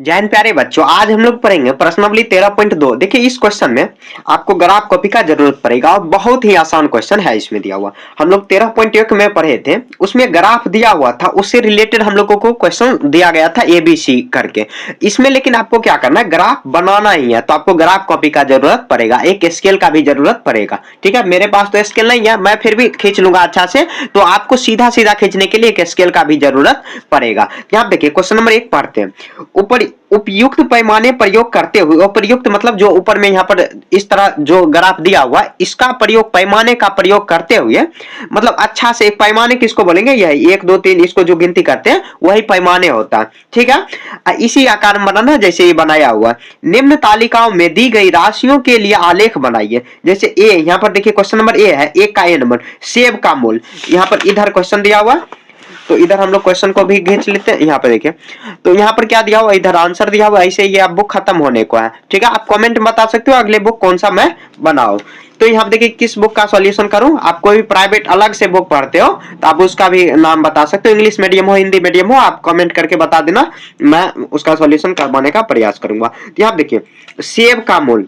जय हिंद प्यारे बच्चों, आज हम लोग पढ़ेंगे प्रश्नावली 13.2। देखिए इस क्वेश्चन में आपको ग्राफ कॉपी का जरूरत पड़ेगा और बहुत ही आसान क्वेश्चन है इसमें दिया हुआ। हम लोग 13.1 में पढ़े थे, उसमें ग्राफ दिया हुआ था, उससे रिलेटेड हम लोगों को क्वेश्चन दिया गया था ABC करके। इसमें लेकिन आपको क्या करना है, ग्राफ बनाना ही है, तो आपको ग्राफ कॉपी का जरूरत पड़ेगा, एक स्केल का भी जरूरत पड़ेगा। ठीक है, मेरे पास तो स्केल नहीं है, मैं फिर भी खींच लूंगा अच्छा से, तो आपको सीधा सीधा खींचने के लिए एक स्केल का भी जरूरत पड़ेगा। यहाँ देखिए क्वेश्चन नंबर 1 पढ़ते हैं। ऊपर उपयुक्त पैमाने प्रयोग करते हुए, उपयुक्त मतलब जो ऊपर में यहाँ पर इस तरह जो ग्राफ दिया हुआ है, इसका प्रयोग, पैमाने का प्रयोग करते हुए, मतलब अच्छा से एक पैमाने किसको बोलेंगे, यही 1 2 3 इसको जो गिनती करते हैं वही पैमाने होता है। ठीक है, इसी आकार में बनाना जैसे ये बनाया हुआ। निम्न तालिकाओं में दी गई राशियों के लिए आलेख बनाइए। जैसे ए, यहाँ पर देखिए क्वेश्चन नंबर ए है, एक का ए नंबर, सेब का मूल, यहाँ पर इधर क्वेश्चन दिया हुआ, तो इधर हम लोग क्वेश्चन को भी खींच लेते हैं। यहाँ पे देखिए, तो यहाँ पर क्या दिया हुआ, इधर आंसर दिया हुआ, ऐसे ये अब बुक खत्म होने को है। ठीक है, आप कमेंट में बता सकते हो अगले बुक कौन सा मैं बनाऊं। तो यहाँ देखिए किस बुक का सॉल्यूशन करूं। आप कोई भी प्राइवेट अलग से बुक पढ़ते हो तो आप उसका भी नाम बता सकते हो, इंग्लिश मीडियम हो हिंदी मीडियम हो, आप कमेंट करके बता देना, मैं उसका सॉल्यूशन करवाने का प्रयास करूंगा। तो यहाँ देखिए सेब का मूल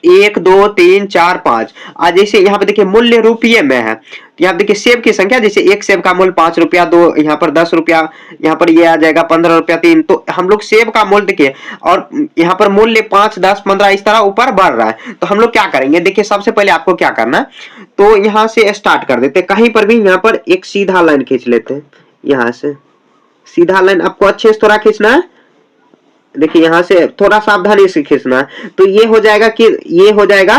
1 2 3 4 5, आज जैसे यहाँ पे देखिए मूल्य रुपये में है, तो यहाँ देखिए सेब की संख्या, जैसे एक सेब का मूल्य 5 रुपया, दो यहाँ पर 10 रुपया, यहाँ पर ये आ जाएगा 15 रुपया 3, तो हम लोग सेब का मूल्य देखिए, और यहाँ पर मूल्य 5 10 15 इस तरह ऊपर बढ़ रहा है। तो हम लोग क्या करेंगे, देखिए सबसे पहले आपको क्या करना है, तो यहाँ से स्टार्ट कर देते, कहीं पर भी यहाँ पर एक सीधा लाइन खींच लेते हैं। यहाँ से सीधा लाइन आपको अच्छे से थोड़ा खींचना है, देखिए यहाँ से थोड़ा सावधानी से खींचना है। तो ये हो जाएगा कि ये हो जाएगा,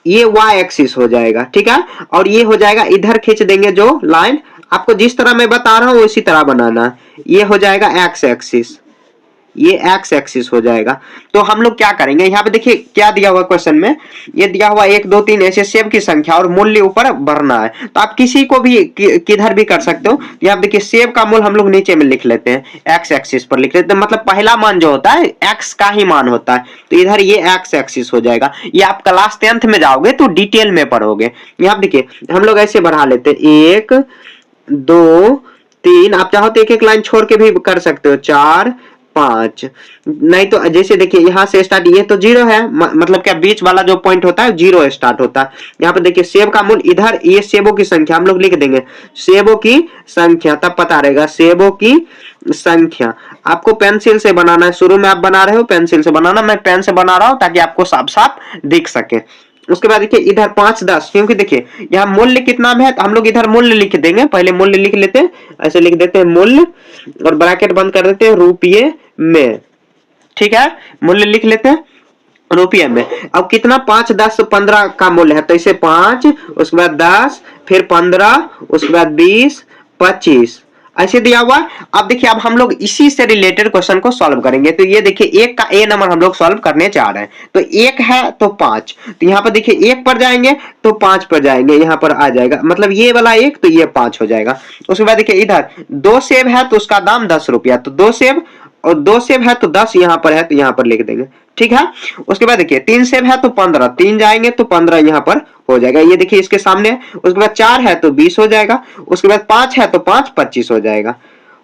ये वाई एक्सिस हो जाएगा। ठीक है, और ये हो जाएगा, इधर खींच देंगे जो लाइन, आपको जिस तरह मैं बता रहा हूं उसी तरह बनाना। ये हो जाएगा एक्स एक्सिस, ये एक्स एक्सिस हो जाएगा। तो हम लोग क्या करेंगे, यहाँ पे देखिए क्या दिया हुआ क्वेश्चन में, ये दिया हुआ 1 2 3 ऐसे सेब की संख्या और मूल्य ऊपर भरना है, तो आप किसी को भी किधर भी कर सकते हो। यहाँ देखिए सेब का मूल्य हम लोग नीचे में लिख लेते हैं, एक्स एक्सिस पर लिख लेते हैं, मतलब पहला मान जो होता है एक्स का ही मान होता है, तो इधर ये एक्स एक्सिस हो जाएगा। ये आप क्लास 10th में जाओगे तो डिटेल में पढ़ोगे। यहाँ देखिए हम लोग ऐसे बढ़ा लेते हैं, 1 2 3, आप चाहो तो एक एक लाइन छोड़ के भी कर सकते हो, 4 5, नहीं तो जैसे देखिए यहाँ से स्टार्ट, ये तो 0 है, मतलब क्या बीच वाला जो पॉइंट होता है 0 स्टार्ट होता है। यहाँ पे देखिए सेब का मूल, इधर ये सेबों की संख्या हम लोग लिख देंगे, सेबों की संख्या, तब पता रहेगा सेबों की संख्या। आपको पेंसिल से बनाना है, शुरू में आप बना रहे हो पेंसिल से बनाना, मैं पेन से बना रहा हूं ताकि आपको साफ साफ दिख सके। उसके बाद देखिए इधर 5 10, क्योंकि देखिए यहाँ मूल्य कितना में है, तो हम लोग इधर मूल्य लिख देंगे, पहले मूल्य लिख लेते हैं, ऐसे लिख देते हैं मूल्य, और ब्रैकेट बंद कर देते हैं रुपये में। ठीक है, मूल्य लिख लेते हैं रुपये में। अब कितना, 5 10 15 का मूल्य है, तो इसे 5, उसके बाद 10, फिर 15, उसके बाद 20 25 ऐसे दिया हुआ। अब देखिए अब हम लोग इसी से रिलेटेड क्वेश्चन को सॉल्व करेंगे। तो ये देखिए एक का ए नंबर हम लोग सॉल्व करने जा रहे हैं, तो एक है तो 5, तो यहाँ पर देखिए एक पर जाएंगे तो 5 पर जाएंगे, यहाँ पर आ जाएगा, मतलब ये वाला एक, तो ये 5 हो जाएगा। उसके बाद देखिए इधर 2 सेब है तो उसका दाम 10 रुपया, तो 2 सेब, और 2 सेब है तो 10 यहाँ पर है, तो यहाँ पर लिख देंगे। ठीक है, उसके बाद देखिए 3 सेब है तो 15, 3 जाएंगे तो 15 यहाँ पर हो जाएगा, ये देखिए इसके सामने। उसके बाद 4 है तो 20 हो जाएगा, उसके बाद 5 है तो 5 25 हो जाएगा।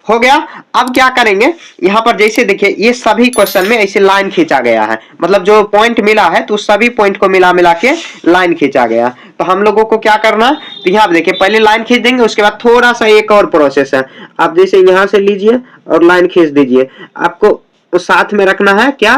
हो गया। अब क्या करेंगे, यहाँ पर जैसे देखिए ये सभी क्वेश्चन में ऐसे लाइन खींचा गया है, मतलब जो पॉइंट मिला है तो सभी पॉइंट को मिला मिला के लाइन खींचा गया। तो हम लोगों को क्या करना है, तो यहाँ देखिए पहले लाइन खींच देंगे, उसके बाद थोड़ा सा एक और प्रोसेस है, आप जैसे यहाँ से लीजिए और लाइन खींच दीजिए, आपको साथ में रखना है क्या,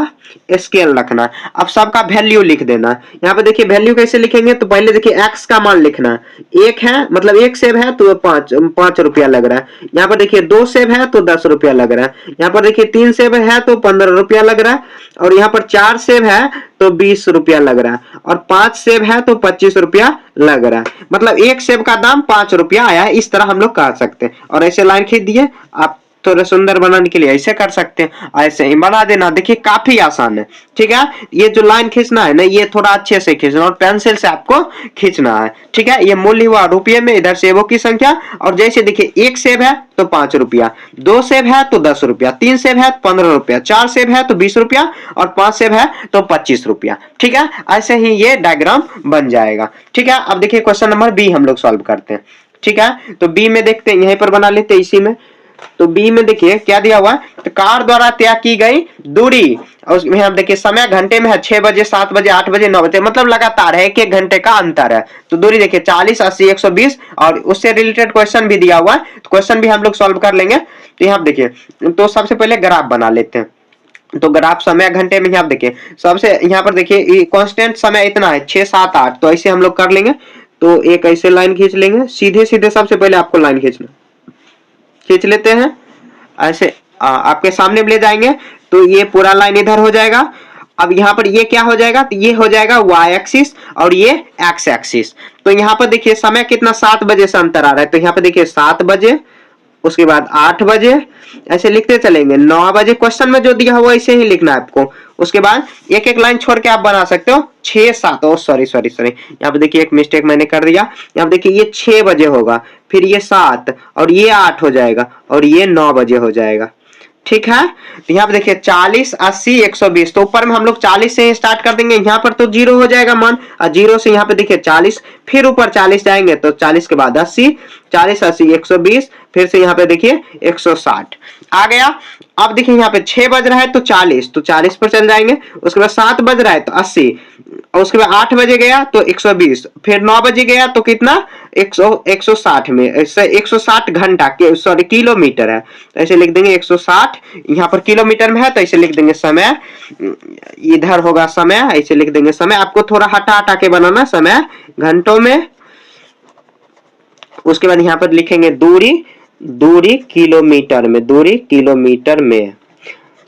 स्केल रखना है। अब सबका वैल्यू लिख देना है। यहाँ पे देखिए वैल्यू कैसे लिखेंगे, तो पहले देखिए x का मान लिखना है, एक है मतलब एक सेब है तो 5 रुपया लग रहा है। यहाँ पर देखिए 2 सेब है तो 10 रुपया लग रहा है। यहाँ पर देखिए 3 सेब है तो 15 रुपया लग रहा है, और यहाँ पर 4 सेब है तो 20 रुपया लग रहा है, और 5 सेब है तो 25 रुपया लग रहा है, मतलब एक सेब का दाम 5 रुपया आया है। इस तरह हम लोग कर सकते हैं, और ऐसे लाइन खींच दिए। आप थोड़ा सुंदर बनाने के लिए ऐसे कर सकते हैं, ऐसे ही बना देना, देखिए काफी आसान है। ठीक है, ये जो लाइन खींचना है ना, ये थोड़ा अच्छे से खींचना, और पेंसिल से आपको खींचना है। ठीक है, ये मूल्य हुआ रुपये में, इधर सेबों की संख्या, और जैसे देखिए एक सेब है तो 5 रुपया, 2 सेब है तो 10 रुपया, 3 सेब है तो 15 रुपया, 4 सेब है तो 20 रुपया, और 5 सेब है तो 25 रुपया। ठीक है, ऐसे ही ये डायग्राम बन जाएगा। ठीक है, अब देखिए क्वेश्चन नंबर बी हम लोग सॉल्व करते हैं। ठीक है, तो बी में देखते हैं, यहीं पर बना लेते हैं इसी में। तो बी में देखिए क्या दिया हुआ है, तो कार द्वारा तय की गई दूरी, और उसमें हम देखिए समय घंटे में है 6 बजे 7 बजे 8 बजे 9 बजे, मतलब लगातार है, 1 घंटे का अंतर है। तो दूरी देखिए 40 80 120, और उससे रिलेटेड क्वेश्चन भी दिया हुआ है, तो क्वेश्चन भी हम लोग सॉल्व कर लेंगे। तो यहाँ देखिए, तो सबसे पहले ग्राफ बना लेते हैं। तो ग्राफ समय घंटे में यहाँ देखिए, सबसे यहाँ पर देखिए कांस्टेंट समय इतना है 6 7 8, तो ऐसे हम लोग कर लेंगे। तो एक ऐसे लाइन खींच लेंगे, सीधे सीधे सबसे पहले आपको लाइन खींच लेते हैं ऐसे, आपके सामने ले जाएंगे तो ये पूरा लाइन इधर हो जाएगा। अब यहाँ पर ये क्या हो जाएगा, तो ये हो जाएगा y एक्सिस और ये x एक्सिस। तो यहाँ पर देखिए समय कितना 7 बजे से अंतर आ रहा है, तो यहाँ पर देखिए 7 बजे, उसके बाद 8 बजे, ऐसे लिखते चलेंगे। 9 बजे क्वेश्चन में जो दिया हुआ ऐसे ही लिखना है आपको। उसके बाद एक एक लाइन छोड़ के आप बना सकते हो 6 7, ओ सॉरी यहाँ पे देखिए एक मिस्टेक मैंने कर दिया। यहाँ पे देखिए ये 6 बजे होगा, फिर ये 7 और ये 8 हो जाएगा और ये 9 बजे हो जाएगा, ठीक है। तो यहाँ पे देखिए 40 80 120, तो ऊपर में हम लोग 40 से स्टार्ट कर देंगे, यहाँ पर तो 0 हो जाएगा मान, और 0 से यहाँ पे देखिए 40, फिर ऊपर 40 जाएंगे तो 40 के बाद 80, 40 80 120, फिर से यहाँ पे देखिए 160 आ गया। अब देखिए यहाँ पे 6 बज रहा है तो 40, तो 40 पर चल जाएंगे। उसके बाद 7 बज रहा है तो 80, और उसके बाद 8 बजे गया तो 120, फिर 9 बजे गया तो कितना 160 में, 160 घंटा के सॉरी किलोमीटर है, तो ऐसे लिख देंगे 160, यहाँ पर किलोमीटर में है तो ऐसे लिख देंगे समय, इधर होगा समय, ऐसे लिख देंगे समय। आपको थोड़ा हटा हटा के बनाना, समय घंटों में। उसके बाद यहाँ पर लिखेंगे दूरी किलोमीटर में, दूरी किलोमीटर में,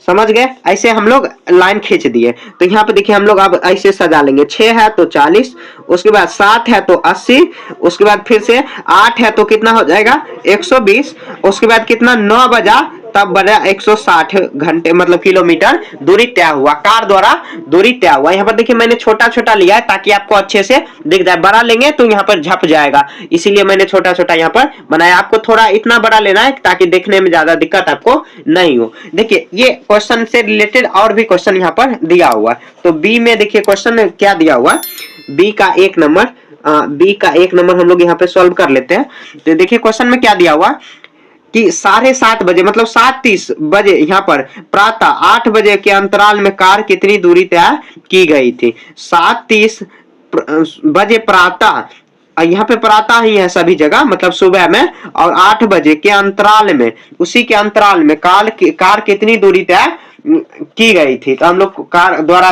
समझ गए। ऐसे हम लोग लाइन खींच दिए। तो यहाँ पे देखिए हम लोग अब ऐसे सजा लेंगे, 6 है तो 40, उसके बाद 7 है तो 80, उसके बाद फिर से 8 है तो कितना हो जाएगा 120, उसके बाद कितना 9 बजा तब बना 160 घंटे मतलब किलोमीटर दूरी तय हुआ, कार द्वारा दूरी तय हुआ। यहाँ पर देखिए मैंने छोटा छोटा लिया है ताकि आपको अच्छे से दिख जाए, बड़ा लेंगे तो यहाँ पर झप जाएगा, इसीलिए मैंने छोटा छोटा यहाँ पर बनाया। आपको थोड़ा इतना बड़ा लेना है ताकि देखने में ज्यादा दिक्कत आपको नहीं हो। देखिए ये क्वेश्चन से रिलेटेड और भी क्वेश्चन यहाँ पर दिया हुआ है। तो बी में देखिए क्वेश्चन क्या दिया हुआ, बी का 1 नंबर हम लोग यहाँ पे सॉल्व कर लेते हैं। तो देखिए क्वेश्चन में क्या दिया हुआ कि 7:30 बजे मतलब 7:30 बजे यहाँ पर प्रातः 8 बजे के अंतराल में कार कितनी दूरी तय की गई थी। 7:30 बजे प्रातः, यहाँ पे प्रातः ही है सभी जगह मतलब सुबह में, और 8 बजे के अंतराल में, उसी के अंतराल में कार कितनी दूरी तय की गई थी। तो हम लोग कार द्वारा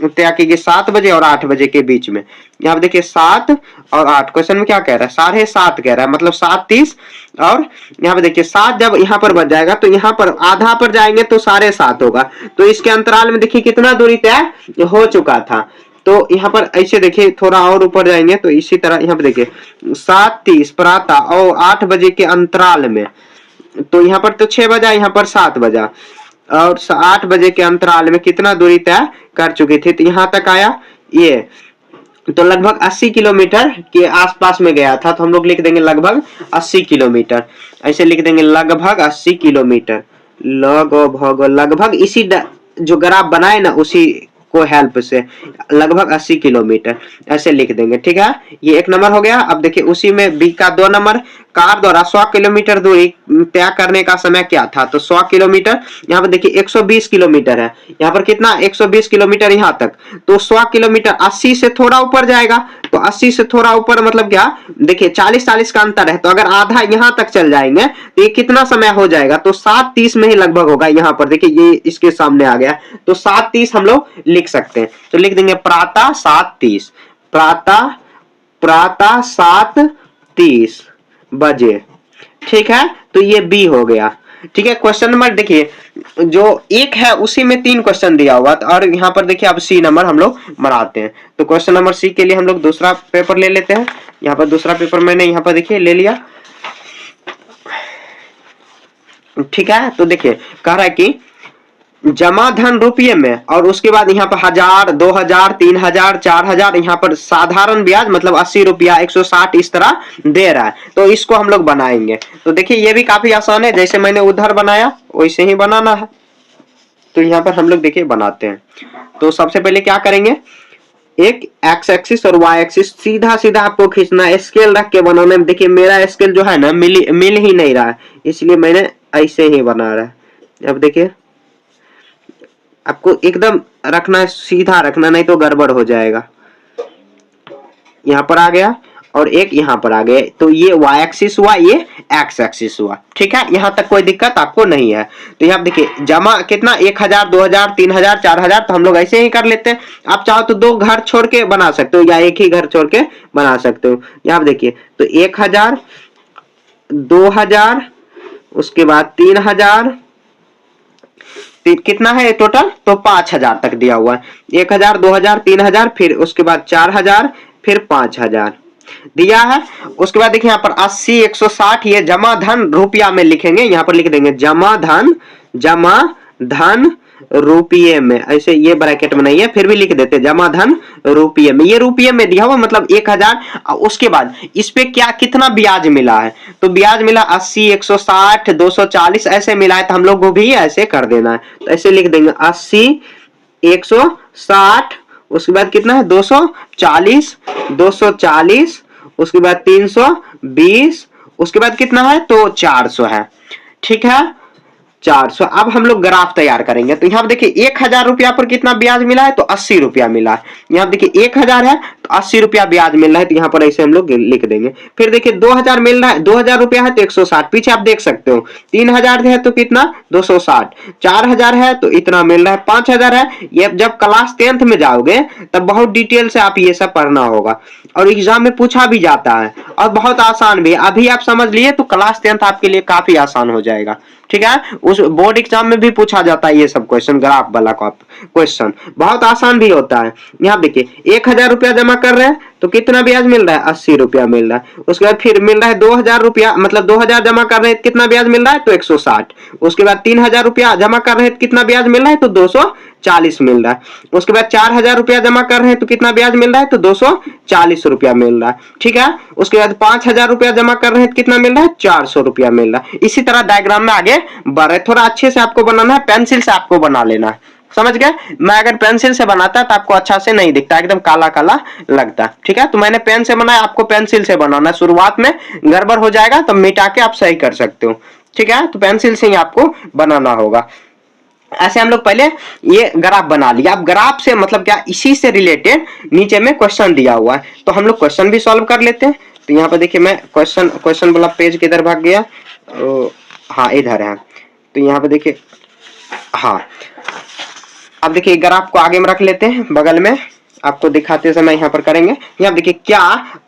तय की गई 7 बजे और 8 बजे के बीच में। यहाँ पे देखिए 7 और 8, क्वेश्चन में क्या कह रहा है 7:30 कह रहा है, मतलब 7:30, और यहाँ पे देखिए 7 जब यहाँ पर बच जाएगा तो यहाँ पर आधा पर जाएंगे तो 7:30 होगा। तो इसके अंतराल में देखिए कितना दूरी तय हो चुका था। तो यहाँ पर ऐसे देखिए थोड़ा और ऊपर जाएंगे तो इसी तरह यहाँ पे देखिए 7:30 प्रातः और 8 बजे के अंतराल में, तो यहाँ पर तो 6 बजा, यहाँ पर 7 बजा, और 8 बजे के अंतराल में कितना दूरी तय कर चुकी थी। तो यहाँ तक आया ये, तो लगभग 80 किलोमीटर के आसपास में गया था। तो हम लोग लिख देंगे लगभग 80 किलोमीटर, ऐसे लिख देंगे लगभग 80 किलोमीटर, लगभग इसी जो ग्राफ बनाए ना उसी को हेल्प से लगभग 80 किलोमीटर ऐसे लिख देंगे, ठीक है। ये 1 नंबर हो गया। अब देखिए उसी में बी का 2 नंबर, कार द्वारा 100 किलोमीटर दूरी तय करने का समय क्या था। तो 100 किलोमीटर, यहाँ पर देखिए 120 किलोमीटर है, यहाँ पर कितना 120 किलोमीटर यहाँ तक, तो 100 किलोमीटर 80 से थोड़ा ऊपर जाएगा, तो 80 से थोड़ा ऊपर मतलब क्या, देखिए 40-40 का अंतर है, तो अगर आधा यहाँ तक चल जाएंगे तो ये कितना समय हो जाएगा, तो 7:30 में ही लगभग होगा। यहाँ पर देखिए ये इसके सामने आ गया, तो 7:30 हम लोग लिख सकते हैं। तो लिख देंगे प्रातः 7:30, प्रातः 7:30 बजे, ठीक है। तो ये बी हो गया, ठीक है। क्वेश्चन नंबर देखिए जो 1 है उसी में 3 क्वेश्चन दिया हुआ, और यहाँ पर देखिए अब सी नंबर हम लोग बनाते हैं। तो क्वेश्चन नंबर सी के लिए हम लोग दूसरा पेपर ले लेते हैं। यहाँ पर दूसरा पेपर मैंने यहाँ पर देखिए ले लिया, ठीक है। तो देखिए कह रहा है कि जमा धन रुपये में, और उसके बाद यहाँ पर 1000 2000 3000 4000, यहाँ पर साधारण ब्याज मतलब 80 रुपया 160 इस तरह दे रहा है। तो इसको हम लोग बनाएंगे। तो देखिए ये भी काफी आसान है, जैसे मैंने उधर बनाया वैसे ही बनाना है। तो यहाँ पर हम लोग देखिए बनाते हैं। तो सबसे पहले क्या करेंगे, एक एक्स एक्सिस और वाई एक्सिस सीधा सीधा आपको खींचना है, स्केल रख के बनाना है। देखिए मेरा स्केल जो है ना मिल ही नहीं रहा है, इसलिए मैंने ऐसे ही बना रहा है। अब देखिए आपको एकदम रखना है, सीधा रखना, नहीं तो गड़बड़ हो जाएगा। यहाँ पर आ गया और एक यहाँ पर आ गया, तो ये वाई एक्सिस हुआ, ये एक्स एक्सिस हुआ। ठीक है, यहाँ तक कोई दिक्कत आपको नहीं है। तो यहाँ देखिए जमा कितना 1000 2000 3000 4000, तो हम लोग ऐसे ही कर लेते हैं। आप चाहो तो 2 घर छोड़ के बना सकते हो या एक ही घर छोड़ के बना सकते हो। यहाँ देखिए तो 1000 2000 उसके बाद 3000, कितना है टोटल, तो 5000 तक दिया हुआ है। 1000 2000 3000, फिर उसके बाद 4000, फिर 5000 दिया है। उसके बाद देखिए यहाँ पर 80 160 ये जमा धन रुपया में लिखेंगे, यहाँ पर लिख देंगे जमा धन रुपये में, ऐसे ये ब्रैकेट में नहीं है फिर भी लिख देते जमा धन रुपये में। ये रुपये में दिया हुआ मतलब 1000। उसके बाद इस पे क्या कितना ब्याज मिला है, तो ब्याज मिला 80 160 240 ऐसे मिला है, तो हम लोग को भी ऐसे कर देना है। तो ऐसे लिख देंगे 80 160, उसके बाद कितना है 240 240, उसके बाद 320, उसके बाद कितना है तो 400 है। ठीक है 400। अब हम लोग ग्राफ तैयार करेंगे। तो यहाँ देखिए 1000 रुपया पर कितना ब्याज मिला है, तो 80 रुपया मिला है। यहाँ देखिए 1000 है तो 80 रुपया ब्याज मिल रहा है, तो यहाँ पर ऐसे हम लोग लिख देंगे। फिर देखिए 2000 मिल रहा है, 2000 रुपया है तो 160, पीछे आप देख सकते हो। 3000 है तो कितना 260, 4000 है तो इतना मिल रहा है, 5000 है। ये जब क्लास 10th में जाओगे तब बहुत डिटेल से आप ये सब पढ़ना होगा, और एग्जाम में पूछा भी जाता है और बहुत आसान भी। अभी आप समझ लिए तो क्लास 10th आपके लिए काफी आसान हो जाएगा। ठीक है, उस बोर्ड एग्जाम में भी पूछा जाता है ये सब क्वेश्चन, ग्राफ वाला क्वेश्चन बहुत आसान भी होता है। यहाँ देखिए 1000 रुपया जमा कर रहे हैं तो कितना ब्याज मिल रहा है 80 रुपया मिल रहा है। उसके बाद फिर मिल रहा है 2000 रुपया, मतलब 2000 जमा कर रहे हैं कितना ब्याज मिल रहा है तो 160। उसके बाद 3000 रुपया जमा कर रहे हैं कितना ब्याज मिल रहा है तो 240 मिल रहा है। उसके बाद 4000 रुपया जमा कर रहे हैं तो कितना ब्याज मिल रहा है तो 240 रुपया मिल रहा है। ठीक है, उसके बाद 5000 रुपया जमा कर रहे हैं कितना मिल रहा है 400 रुपया मिल रहा है। इसी तरह डायग्राम में आगे बढ़ रहे, थोड़ा अच्छे से आपको बनाना है, पेंसिल से आपको बना लेना है, समझ गए। मैं अगर पेंसिल से बनाता तो आपको अच्छा से नहीं दिखता, एकदम काला काला लगता। ठीक है, तो मैंने पेन से बनाया, आपको पेंसिल से बनाना। शुरुआत में गड़बड़ हो जाएगा तो मिटा के आप सही कर सकते हो। ठीक है, तो पेंसिल से ही आपको बनाना होगा। ऐसे हम लोग पहले ये ग्राफ बना लिया। अब ग्राफ से मतलब क्या, इसी से रिलेटेड नीचे में क्वेश्चन दिया हुआ है, तो हम लोग क्वेश्चन भी सॉल्व कर लेते हैं। तो यहाँ पर देखिए मैं क्वेश्चन वाला पेज किधर भाग गया, हाँ इधर है। तो यहाँ पे देखिए, हाँ अब देखिए ग्राफ को आगे में रख लेते हैं, बगल में आपको दिखाते समय यहाँ पर करेंगे। यहाँ देखिए क्या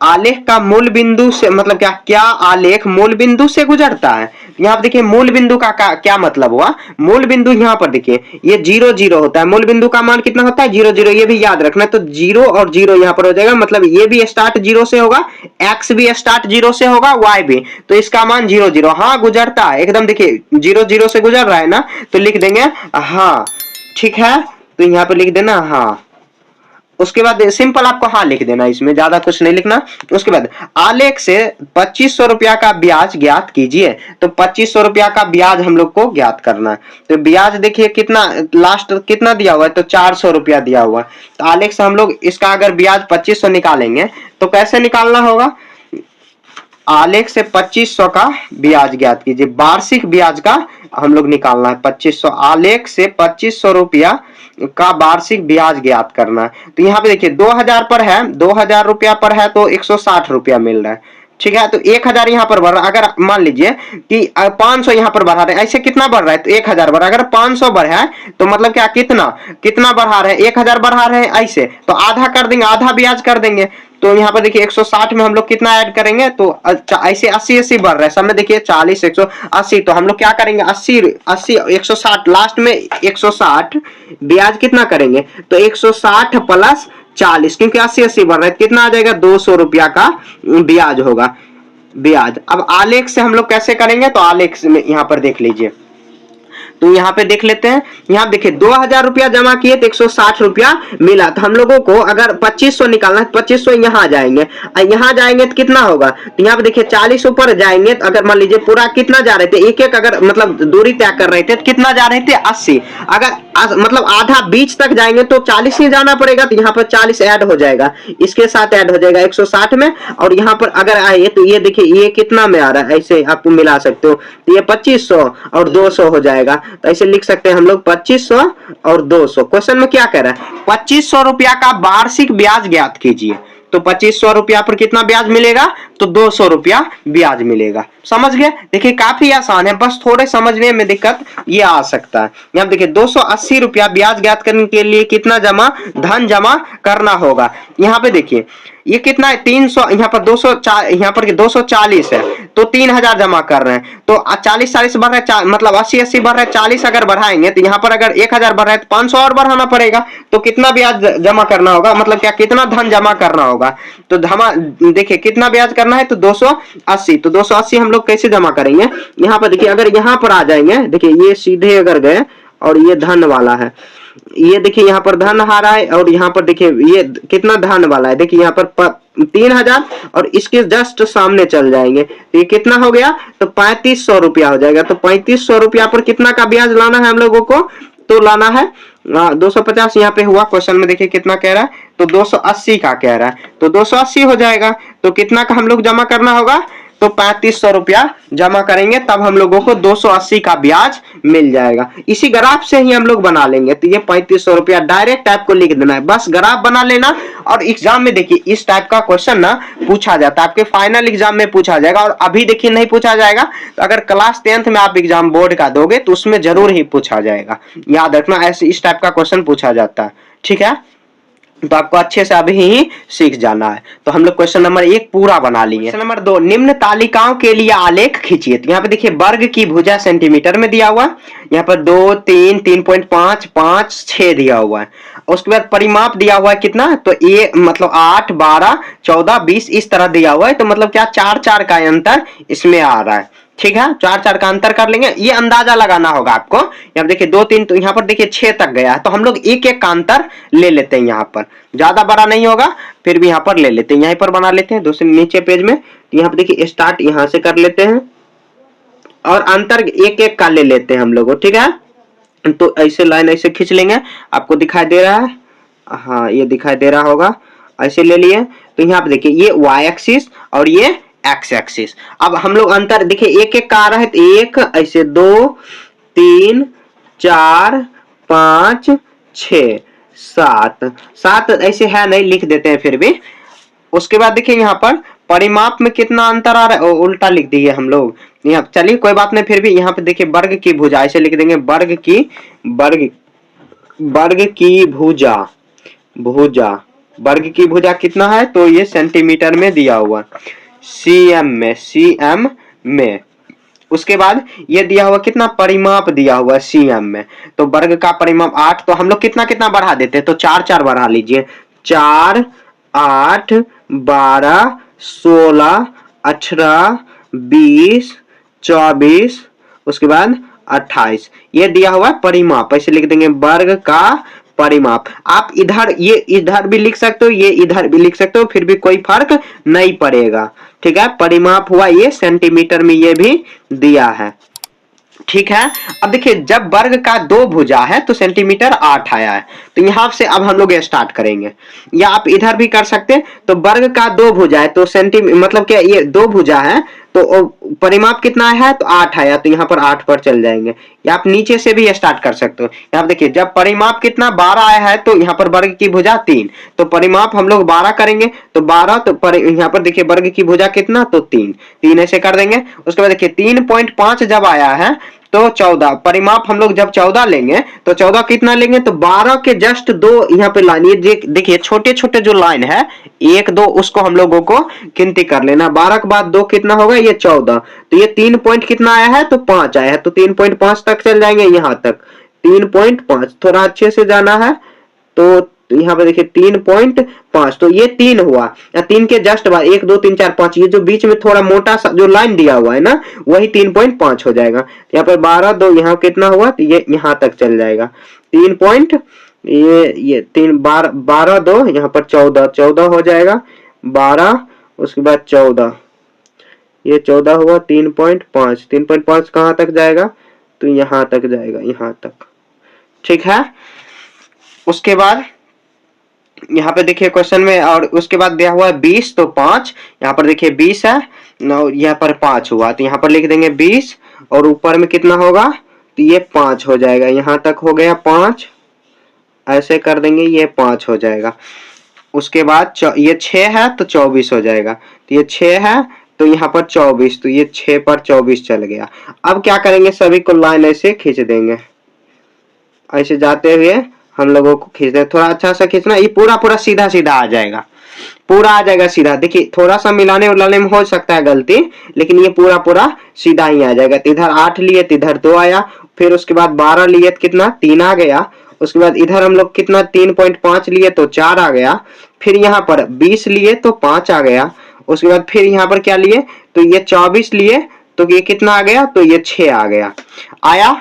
आलेख का मूल बिंदु से मतलब क्या आलेख मूल बिंदु से गुजरता है। यहाँ देखिए मूल बिंदु का क्या मतलब हुआ। मूल बिंदु यहाँ पर देखिए ये 0 0 होता है, मूल बिंदु का मान कितना होता है 0 0, ये भी याद रखना। तो 0 और 0 यहाँ पर हो जाएगा, मतलब ये भी स्टार्ट 0 से होगा, x भी स्टार्ट 0 से होगा, y भी, तो इसका मान 0 0 हाँ गुजरता है एकदम। देखिए 0 0 से गुजर रहा है ना, तो लिख देंगे हाँ। ठीक है, तो यहाँ पे लिख देना हाँ। उसके बाद सिंपल आपको हाँ लिख देना, इसमें ज्यादा कुछ नहीं लिखना। उसके बाद आलेख से 2500 रुपया का ब्याज ज्ञात कीजिए। तो 2500 रुपया का ब्याज हम लोग को ज्ञात करना है। तो ब्याज देखिए कितना लास्ट कितना दिया हुआ है तो 400 रुपया दिया हुआ है। तो आलेख से हम लोग इसका अगर ब्याज 2500 निकालेंगे तो कैसे निकालना होगा, आलेख से 2500 का ब्याज ज्ञात कीजिए। वार्षिक ब्याज का हम लोग निकालना है 2500, आलेख से 2500 रुपया का वार्षिक ब्याज ज्ञात करना है। तो यहाँ पे देखिए 2000 पर है, 2000 रुपया पर है तो 160 रुपया मिल रहा है। ठीक है, तो 1000 यहाँ पर बढ़ रहा है। अगर मान लीजिए कि 500 यहाँ पर बढ़ा रहे हैं, ऐसे कितना बढ़ रहा है तो 1000 बढ़ रहा है। अगर 500 बढ़ा है तो मतलब क्या कितना बढ़ा रहे हैं 1000 बढ़ा रहे हैं, ऐसे तो आधा कर देंगे, आधा ब्याज कर देंगे। तो यहाँ पर देखिए 160 में हम लोग कितना ऐड करेंगे तो ऐसे 80 80 बढ़ रहा है सब में, देखिए 40 180। तो हम लोग क्या करेंगे 80 80 160 लास्ट में 160 ब्याज कितना करेंगे तो 160 प्लस 40, क्योंकि 80 80 बढ़ रहा है, कितना आ जाएगा 200 रुपया का ब्याज होगा ब्याज। अब आलेख से हम लोग कैसे करेंगे, तो आलेख में यहाँ पर देख लीजिए, तो यहाँ पे देख लेते हैं। यहाँ देखिए 2000 रुपया जमा किए तो 160 रुपया मिला। तो हम लोगों को अगर 2500 निकालना है, 2500 यहाँ जाएंगे, यहाँ जाएंगे तो कितना होगा, तो यहाँ पे देखिए 40 ऊपर जाएंगे। तो अगर मान लीजिए पूरा कितना जा रहे थे, एक एक अगर मतलब दूरी तय कर रहे थे तो कितना जा रहे थे 80। अगर मतलब आधा बीच तक जाएंगे तो 40 ही जाना पड़ेगा, तो यहाँ पर 40 ऐड हो जाएगा, इसके साथ ऐड हो जाएगा 160 में। और यहाँ पर अगर आए तो ये देखिए ये कितना में आ रहा है, ऐसे आप मिला सकते हो, तो ये 2500 और 200 हो जाएगा। तो ऐसे लिख सकते हैं हम लोग 2500 और 200। क्वेश्चन में क्या कह रहा है, 2500 रुपया का वार्षिक ब्याज ज्ञात कीजिए। तो 2500 रुपया पर कितना ब्याज मिलेगा, तो 200 रुपया ब्याज मिलेगा। समझ गए। देखिए काफी आसान है, बस थोड़े समझने में दिक्कत ये आ सकता है। यहाँ देखिए 280 रुपया ब्याज ज्ञात करने के लिए कितना धन जमा करना होगा। यहाँ पे देखिए ये कितना है 300, यहाँ पर 200, यहाँ पर 240 है, तो 3000 जमा कर रहे हैं, तो 40 बढ़ रहा है, मतलब 80 बढ़ रहा है, 40 अगर बढ़ाएंगे तो यहाँ पर अगर 1000 बढ़ रहा है तो 500 और बढ़ाना पड़ेगा। तो कितना ब्याज जमा करना होगा, मतलब क्या कितना धन जमा करना होगा। तो देखिए कितना ब्याज करना है, तो 280। तो 280 हम लोग कैसे जमा करेंगे, यहाँ पर देखिए अगर यहाँ पर आ जाएंगे, देखिए ये सीधे अगर गए और ये धन वाला है, ये देखिए यहाँ पर धन आ रहा है, और यहाँ पर देखिए ये कितना धन वाला है, देखिए यहाँ पर 3000 और इसके जस्ट सामने चल जाएंगे, तो ये कितना हो गया, तो 3500 रुपया हो जाएगा। तो 3500 रुपया पर कितना का ब्याज लाना है हम लोगों को, तो लाना है 250 यहाँ पे हुआ। क्वेश्चन में देखिए कितना कह रहा है, तो 280 का कह रहा है, तो 280 हो जाएगा। तो कितना का हम लोग जमा करना होगा, तो 3500 रुपया जमा करेंगे, तब हम लोगों को 280 का ब्याज मिल जाएगा। इसी ग्राफ से ही हम लोग बना लेंगे। तो ये 3500 रुपया डायरेक्ट टाइप को लिख देना है, बस ग्राफ बना लेना। और एग्जाम में देखिए इस टाइप का क्वेश्चन ना पूछा जाता है, आपके फाइनल एग्जाम में पूछा जाएगा, और अभी देखिए नहीं पूछा जाएगा। तो अगर क्लास 10th में आप एग्जाम बोर्ड का दोगे तो उसमें जरूर ही पूछा जाएगा, याद रखना, ऐसे इस टाइप का क्वेश्चन पूछा जाता है। ठीक है, तो आपको अच्छे से अभी ही सीख जाना है। तो हम लोग क्वेश्चन नंबर 1 पूरा बना लिए। क्वेश्चन नंबर 2, निम्न तालिकाओं के लिए आलेख खींचिए। तो यहाँ पे देखिए वर्ग की भुजा सेंटीमीटर में दिया हुआ, यहाँ पर 2, 3, 3.5, 5, 6 दिया हुआ है। उसके बाद परिमाप दिया हुआ है कितना, तो ये मतलब 8, 12, 14, 20 इस तरह दिया हुआ है। तो मतलब क्या 4 का अंतर इसमें आ रहा है। ठीक है, 4 का अंतर कर लेंगे, ये अंदाजा लगाना होगा आपको। यहाँ देखिए 2, 3, तो यहाँ पर देखिए 6 तक गया है, तो हम लोग एक का अंतर ले लेते हैं। यहाँ पर ज्यादा बड़ा नहीं होगा, फिर भी यहाँ पर ले लेते हैं, यहीं पर बना लेते हैं दूसरे नीचे पेज में। तो यहाँ पर देखिए स्टार्ट यहाँ से कर लेते हैं, और अंतर एक का ले लेते हैं हम लोग। ठीक है, तो ऐसे लाइन ऐसे खींच लेंगे, आपको दिखाई दे रहा है, हाँ ये दिखाई दे रहा होगा, ऐसे ले लिए। तो यहाँ पे देखिए ये वाई एक्सिस और ये एक्स एक्सिस। अब हम लोग अंतर देखिए एक का आ रहा है, तो 1 ऐसे 2, 3, 4, 5, 6, 7 ऐसे है नहीं, लिख देते हैं फिर भी। उसके बाद देखिए यहाँ पर परिमाप में कितना अंतर आ रहा है, उल्टा लिख दिए हम लोग यहाँ, चलिए कोई बात नहीं, फिर भी यहाँ पे देखिए वर्ग की भुजा ऐसे लिख देंगे, वर्ग की वर्ग की भुजा कितना है, तो ये सेंटीमीटर में दिया हुआ, सीएम में। उसके बाद ये दिया हुआ कितना, परिमाप दिया हुआ सीएम में। तो वर्ग का परिमाप 8, तो हम लोग कितना कितना बढ़ा देते हैं, तो 4 बढ़ा लीजिए, 4, 8, 12, 16, 18, 20, 24, उसके बाद 28, ये दिया हुआ परिमाप। ऐसे लिख देंगे वर्ग का परिमाप। आप ये इधर भी लिख सकते हो, ये इधर भी लिख सकते हो, फिर भी कोई फर्क नहीं पड़ेगा। ठीक है, परिमाप हुआ ये सेंटीमीटर में, ये भी दिया है। ठीक है, अब देखिए जब वर्ग का 2 भुजा है तो सेंटीमीटर 8 आया है। तो यहां से अब हम लोग स्टार्ट करेंगे, या आप इधर भी कर सकते हैं। तो वर्ग का 2 भुजा है तो मतलब क्या ये 2 भुजा है, तो परिमाप कितना है, तो 8 आया, तो यहाँ पर 8 पर चल जाएंगे। या आप नीचे से भी स्टार्ट कर सकते हो। यहाँ देखिए जब परिमाप कितना 12 आया है, तो यहाँ पर वर्ग की भुजा 3, तो परिमाप हम लोग 12 करेंगे, तो 12, तो यहाँ पर देखिए वर्ग की भुजा कितना, तो 3 ऐसे कर देंगे। उसके बाद देखिए 3.5 जब आया है तो 14, परिमाप हम लोग जब 14 लेंगे तो 14 कितना लेंगे, तो 12 के जस्ट 2 यहाँ पे लाइन, ये देखिए छोटे छोटे जो लाइन है 1, 2 उसको हम लोगों को गिनती कर लेना। 12 के बाद 2 कितना होगा, ये 14, तो ये 3 पॉइंट कितना आया है, तो 5 आया है, तो 3.5 तक चल जाएंगे। यहाँ तक 3.5, थोड़ा अच्छे से जाना है, तो यहाँ पे देखिए 3.5, तो ये 3 हुआ, या 3 के जस्ट बाद 1, 2, 3, 4, 5, ये जो बीच में थोड़ा मोटा सा जो लाइन दिया हुआ है ना, वही 3.5 हो जाएगा। यहाँ पर 12, 2 यहाँ कितना हुआ, तो ये यहाँ तक चल जाएगा 3 पॉइंट, ये 3, 12, 2 यहाँ पर 14 हो जाएगा, 12 उसके बाद 14, ये 14 हुआ, 3.5 कहाँ तक जाएगा, तो यहाँ तक जाएगा, यहाँ तक ठीक है। उसके बाद यहाँ पे देखिए क्वेश्चन में, और उसके बाद दिया हुआ है 20, तो 5 यहाँ पर देखिए 20 है, यहाँ पर 5 हुआ, तो यहाँ पर लिख देंगे 20 और ऊपर में कितना होगा, तो ये 5 हो जाएगा। यहाँ तक हो गया 5, ऐसे कर देंगे, ये 5 हो जाएगा। उसके बाद ये 6 है तो 24 हो जाएगा, तो ये 6 है तो यहाँ पर 24, तो ये 6 पर 24 चल गया। अब क्या करेंगे, सभी को लाइन ऐसे खींच देंगे, ऐसे जाते हुए हम लोगों को खींच दें, थोड़ा अच्छा सा खींचना, ये पूरा पूरा सीधा सीधा आ जाएगा, पूरा आ जाएगा सीधा। देखिए थोड़ा सा मिलाने उलाने में हो सकता है गलती, लेकिन ये पूरा पूरा सीधा ही आ जाएगा। तो इधर 8 लिए तो इधर 2 आया, फिर उसके बाद 12 लिए तो कितना 3 आ गया, उसके बाद इधर हम लोग कितना 3.5 लिए तो 4 आ गया, फिर यहाँ पर 20 लिए तो 5 आ गया, उसके बाद फिर यहाँ पर क्या लिए, तो ये 24 लिए तो ये कितना आ गया, तो ये 6 आ गया। आया,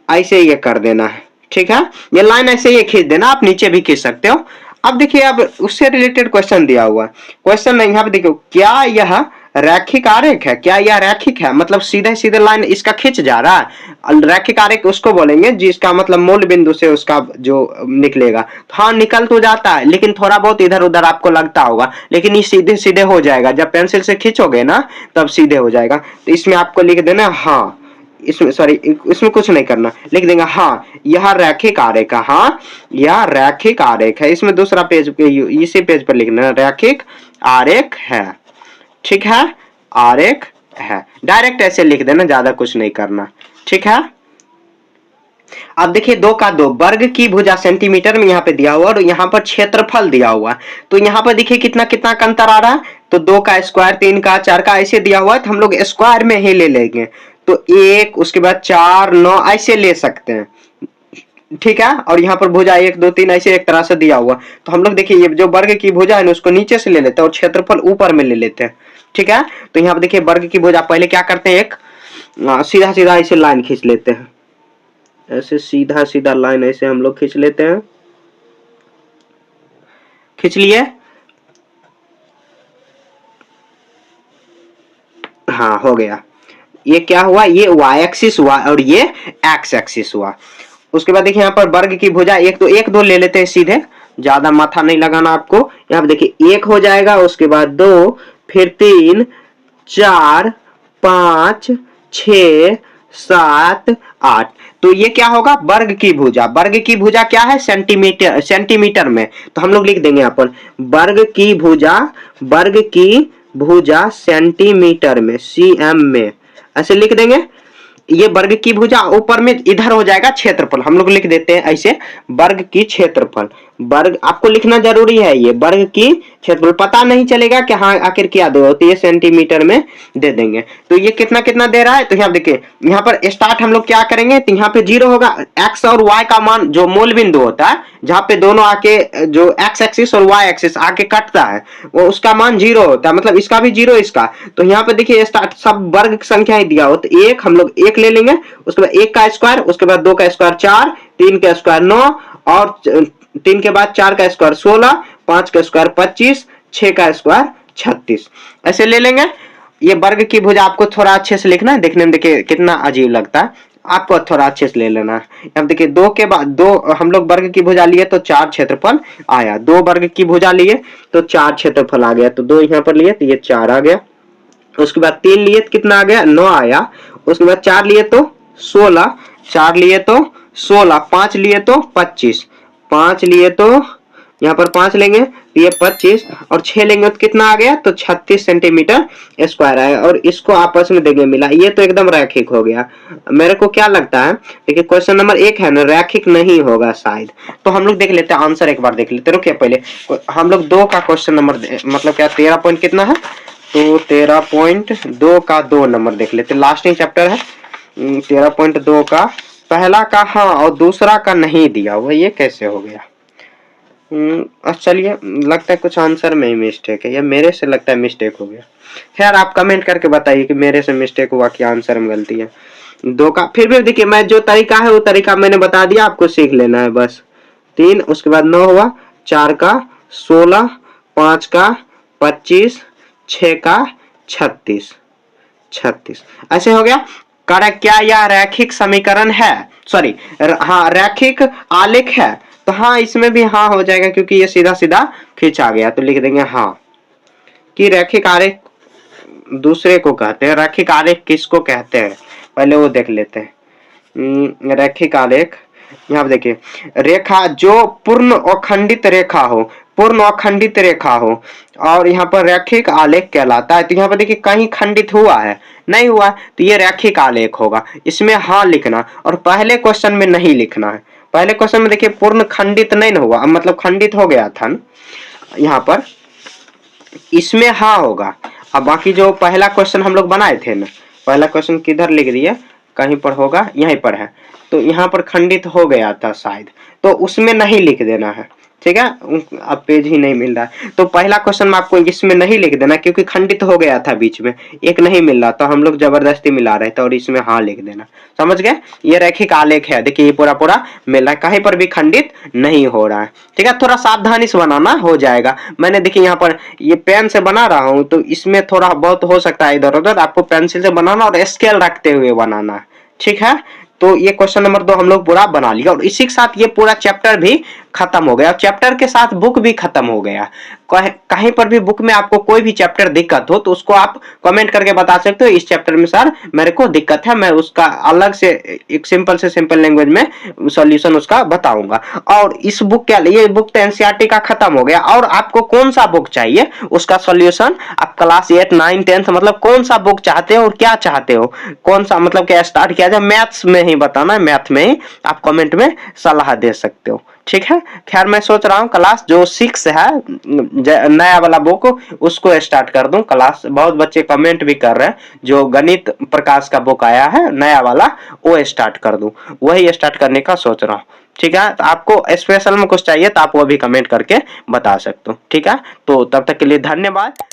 ऐसे ये कर देना है, ठीक है। ये लाइन ऐसे ये खींच देना, आप नीचे भी खींच सकते हो। अब देखिए, अब उससे रिलेटेड क्वेश्चन दिया हुआ है, क्वेश्चन यहाँ पे देखो, क्या यह रैखिक आरेख है, क्या यह रैखिक है, मतलब सीधे सीधे लाइन इसका खींच जा रहा है। रैखिक आरेख उसको बोलेंगे जिसका मतलब मूल बिंदु से उसका जो निकलेगा, तो हाँ निकल तो जाता है, लेकिन थोड़ा बहुत इधर उधर आपको लगता होगा, लेकिन ये सीधे सीधे हो जाएगा, जब पेंसिल से खींचोगे ना तब सीधे हो जाएगा। तो इसमें आपको लिख देना हाँ, इसमें सॉरी इसमें कुछ नहीं करना, लिख देंगे हाँ यह रैखिक आरेख है, हाँ यह रैखिक आरेख है। इसमें दूसरा पेज पे, इसी पेज पर लिखना रैखिक आरेख है, ठीक है, आरेख है, डायरेक्ट ऐसे लिख देना, ज्यादा कुछ नहीं करना, ठीक है। अब देखिए 2 का 2 वर्ग की भुजा सेंटीमीटर में यहाँ पे दिया हुआ, और यहाँ पर क्षेत्रफल दिया हुआ, तो यहाँ पर देखिए कितना कितना का अंतर आ रहा है, तो 2 का स्क्वायर, 3 का 4 का ऐसे दिया हुआ है, तो हम लोग स्क्वायर में ही ले लेंगे, तो 1 उसके बाद 4 9 ऐसे ले सकते हैं, ठीक है। और यहाँ पर भुजा 1 2 3 ऐसे एक तरह से दिया हुआ, तो हम लोग देखिए ये जो वर्ग की भुजा है ना उसको नीचे से ले लेते हैं और क्षेत्रफल ऊपर में ले लेते हैं, ठीक है। तो यहाँ पर देखिए वर्ग की भुजा पहले क्या करते हैं, एक सीधा सीधा ऐसे लाइन खींच लेते हैं, ऐसे सीधा सीधा लाइन ऐसे हम लोग खींच लेते हैं, खींच लिए, हाँ हो गया। ये क्या हुआ, ये y एक्सिस हुआ और ये x एक्सिस हुआ। उसके बाद देखिए यहाँ पर वर्ग की भुजा 1 तो 1 2 ले लेते हैं सीधे, ज्यादा माथा नहीं लगाना आपको। यहाँ पे देखिए 1 हो जाएगा, उसके बाद 2, फिर 3 4 5 6 7 8, तो ये क्या होगा, वर्ग की भुजा। वर्ग की भुजा क्या है, सेंटीमीटर, सेंटीमीटर में, तो हम लोग लिख देंगे यहाँ पर वर्ग की भुजा, वर्ग की भुजा सेंटीमीटर में, cm में, ऐसे लिख देंगे। ये वर्ग की भुजा, ऊपर में इधर हो जाएगा क्षेत्रफल, हम लोग लिख देते हैं ऐसे वर्ग की क्षेत्रफल, वर्ग आपको लिखना जरूरी है, ये वर्ग की क्षेत्रफल, पता नहीं चलेगा कि हाँ आखिर क्या दो, तो ये सेंटीमीटर में दे देंगे। तो ये कितना कितना दे रहा है, तो यहाँ देखिए यहाँ पर स्टार्ट हम लोग क्या करेंगे, तो यहाँ पे 0 होगा, x और y का मान जो मूल बिंदु होता है, जहां पे दोनों आके जो x एक्सिस और y एक्सिस आके कटता है, वो उसका मान 0 होता है, मतलब इसका भी 0 इसका। तो यहाँ पे देखिए स्टार्ट सब वर्ग की संख्या ही दिया हो, तो 1 हम लोग 1 ले लेंगे, उसके बाद 1 का स्क्वायर, उसके बाद 2 का स्क्वायर 4, 3 का स्क्वायर 9, और 3 के बाद 4 का स्क्वायर 16, 5 का स्क्वायर 25, 6 का स्क्वायर 36, ऐसे ले लेंगे। ये वर्ग की भुजा आपको थोड़ा अच्छे से लिखना है, देखने में देखिए कितना अजीब लगता है, आपको थोड़ा अच्छे से ले लेना है। अब देखिए 2 के बाद 2 हम लोग वर्ग की भुजा लिए तो 4 क्षेत्रफल आया, 2 वर्ग की भुजा लिए तो 4 क्षेत्रफल आ गया, तो 2 यहाँ पर लिए तो ये 4 आ गया। उसके बाद 3 लिए तो कितना आ गया, 9 आया। उसके बाद 4 लिए तो 16, 4 लिए तो 16, 5 लिए तो 25, 5 लिए तो यहाँ पर 5 लेंगे तो ये 25, और 6 लेंगे तो कितना आ गया, तो 36 सेंटीमीटर स्क्वायर आया, और इसको आपस में देंगे मिला, ये तो एकदम रैखिक हो गया। मेरे को क्या लगता है, देखिए क्वेश्चन नंबर 1 है ना, रैखिक नहीं होगा शायद, तो हम लोग देख लेते हैं आंसर, एक बार देख लेते, रुकिए पहले हम लोग 2 का क्वेश्चन नंबर मतलब क्या 13 पॉइंट कितना है, तो 13.2 का 2 नंबर देख लेते, लास्टिंग चैप्टर है। 13.2 का पहला का हाँ और दूसरा का नहीं दिया हुआ, ये कैसे हो गया। चलिए लगता है कुछ आंसर में ही मिस्टेक है, या मेरे से लगता है मिस्टेक हो गया। खैर आप कमेंट करके बताइए कि मेरे से मिस्टेक हुआ कि आंसर में गलती है। 2 का फिर भी देखिए, मैं जो तरीका है वो तरीका मैंने बता दिया, आपको सीख लेना है बस। 3 उसके बाद 9 हुआ, 4 का 16, 5 का 25, 6 का 36, ऐसे हो गया। करेक्ट, क्या यह रैखिक समीकरण है? सॉरी, हाँ रैखिक आलेख है, तो हाँ इसमें भी हाँ हो जाएगा क्योंकि ये सीधा सीधा खींचा गया, तो लिख देंगे हाँ कि रैखिक आलेख दूसरे को कहते हैं। रैखिक आलेख किसको कहते हैं पहले वो देख लेते हैं। रैखिक आलेख, यहाँ पे देखिए, रेखा जो पूर्ण अखंडित रेखा हो, पूर्ण अखंडित रेखा हो, और यहाँ पर रैखिक आलेख कहलाता है। तो यहाँ पर देखिए कहीं खंडित हुआ है, नहीं हुआ, तो ये रैखिक आलेख होगा। इसमें हाँ लिखना और पहले क्वेश्चन में नहीं लिखना है। पहले क्वेश्चन में देखिए पूर्ण खंडित नहीं ना हुआ, मतलब खंडित हो गया था ना, यहाँ पर इसमें हाँ होगा। अब बाकी जो पहला क्वेश्चन हम लोग बनाए थे ना, पहला क्वेश्चन किधर लिख दिए, कहीं पर होगा, यहीं पर है, तो यहाँ पर खंडित हो गया था शायद, तो उसमें नहीं लिख देना है, ठीक है। अब पेज ही नहीं मिल रहा है, तो पहला क्वेश्चन में आपको इसमें नहीं लिख देना क्योंकि खंडित हो गया था, बीच में एक नहीं मिल रहा, तो हम लोग जबरदस्ती मिला रहे थे, और इसमें हाँ लिख देना। समझ गए, ये रैखिक आलेख है, देखिए ये पूरा पूरा मिल रहा है, कहीं पर भी खंडित नहीं हो रहा है, ठीक है। थोड़ा सावधानी से बनाना, हो जाएगा। मैंने देखिए यहाँ पर ये पेन से बना रहा हूँ, तो इसमें थोड़ा बहुत हो सकता है इधर उधर, आपको पेंसिल से बनाना और स्केल रखते हुए बनाना है, ठीक है। तो ये क्वेश्चन नंबर 2 हम लोग पूरा बना लिया, और इसी के साथ ये पूरा चैप्टर भी खत्म हो गया, चैप्टर के साथ बुक भी खत्म हो गया। कहीं पर भी बुक में आपको कोई भी चैप्टर दिक्कत हो तो उसको आप कमेंट करके बता सकते हो, इस चैप्टर में सर मेरे को दिक्कत है, मैं उसका अलग से एक सिंपल से सिंपल लैंग्वेज में सॉल्यूशन उसका बताऊंगा। और इस बुक क्या, ये बुक तो एनसीईआरटी का खत्म हो गया, और आपको कौन सा बुक चाहिए उसका सॉल्यूशन आप क्लास 8 9 10 मतलब कौन सा बुक चाहते हो और क्या चाहते हो, कौन सा मतलब क्या स्टार्ट किया जाए, मैथ्स में ही बताना है, मैथ में ही आप कमेंट में सलाह दे सकते हो, ठीक है। खैर मैं सोच रहा हूँ क्लास जो 6 है नया वाला बुक उसको स्टार्ट कर दूं क्लास, बहुत बच्चे कमेंट भी कर रहे हैं, जो गणित प्रकाश का बुक आया है नया वाला वो स्टार्ट कर दूं, वही स्टार्ट करने का सोच रहा हूँ, ठीक है। तो आपको स्पेशल में कुछ चाहिए तो आप वो भी कमेंट करके बता सकते हो, ठीक है। तो तब तक के लिए धन्यवाद।